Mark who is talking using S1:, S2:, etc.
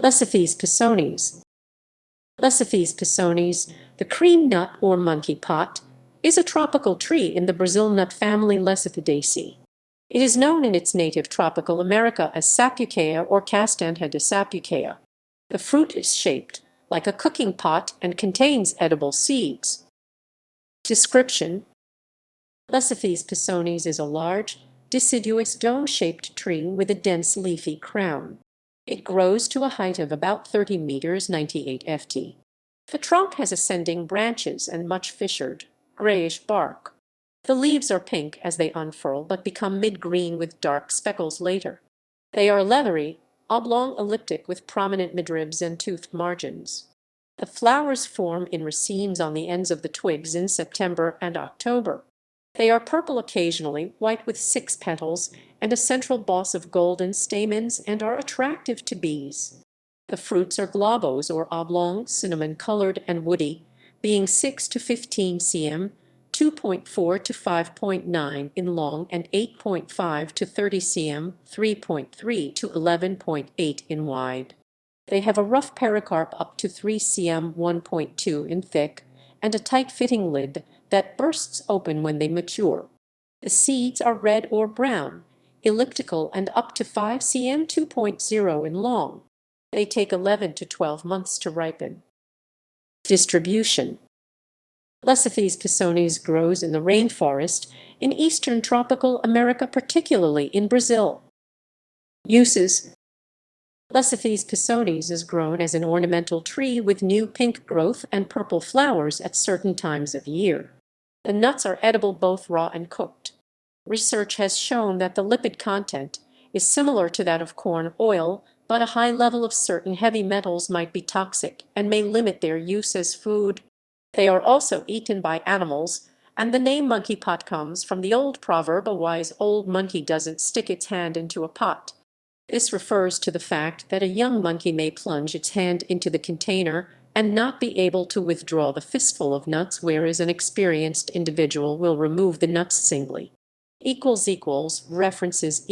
S1: Lecythis pisonis. Lecythis pisonis, the cream nut or monkey pot, is a tropical tree in the Brazil nut family Lecythidaceae. It is known in its native tropical America as sapucaia or castanha-de-sapucaia. The fruit is shaped like a cooking pot and contains edible seeds. Description: Lecythis pisonis is a large, deciduous dome-shaped tree with a dense leafy crown. It grows to a height of about 30 meters (98 ft). The trunk has ascending branches and much fissured, grayish bark. The leaves are pink as they unfurl but become mid-green with dark speckles later. They are leathery, oblong elliptic with prominent midribs and toothed margins. The flowers form in racemes on the ends of the twigs in September and October. They are purple occasionally, white with 6 petals, and a central boss of golden stamens, and are attractive to bees. The fruits are globose or oblong, cinnamon-colored and woody, being 6 to 15 cm, 2.4 to 5.9 in long, and 8.5 to 30 cm, 3.3 to 11.8 in wide. They have a rough pericarp up to 3 cm, 1.2 in thick, and a tight-fitting lid that bursts open when they mature. The seeds are red or brown, elliptical, and up to 5 cm, 2.0 in long. They take 11 to 12 months to ripen. Distribution: Lecythis pisonis grows in the rainforest in eastern tropical America, particularly in Brazil. Uses: Lecythis pisonis is grown as an ornamental tree with new pink growth and purple flowers at certain times of year. The nuts are edible both raw and cooked. Research has shown that the lipid content is similar to that of corn oil, but a high level of certain heavy metals might be toxic and may limit their use as food. They are also eaten by animals, and the name monkey pot comes from the old proverb, "A wise old monkey doesn't stick its hand into a pot." This refers to the fact that a young monkey may plunge its hand into the container and not be able to withdraw the fistful of nuts, whereas an experienced individual will remove the nuts singly. References